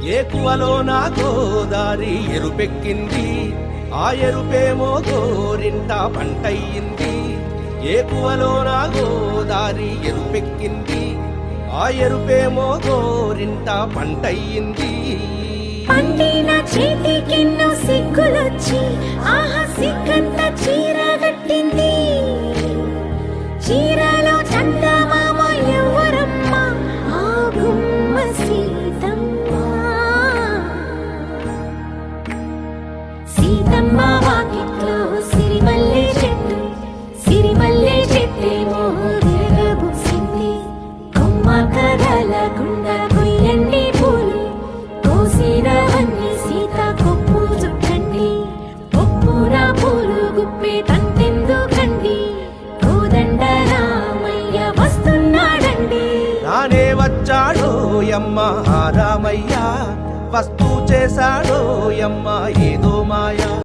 ఏకువలో నా గోదారి ఎరుపెక్కింది, ఆ ఎరుపేమో గోరింట పంటయ్యింది. ఏకువలో నా గోదారి ఎరుపెక్కింది, ఆ ఎరుపేమో గోరింట పంటయ్యింది. పండిన చేతికెన్నో సిగ్గులొచ్చి ఆహా సిగ్గంత చీర కట్టింది. చీరలో చందమామ ఎవరమ్మ, ఆ గుమ్మ సీతమ్మ. సీతమ్మ వాకిట్లో సిరిమల్లె చెట్టు, సిరిమల్లె చెట్టేమో విరగబూసింది. కొమ్మ కదలకుండా కొయ్యండి పూలు, కోసినవన్నీ సీత కొప్పు చుట్టండి. కొప్పున పూలు గుప్పే తంతెందుకండి, కోదండ రామయ్య వస్తున్నాడండి. నానే వచ్చాడో యమ్మ రామయ్య, వస్తూ చేశాడో యమ్మ ఏదో మాయ.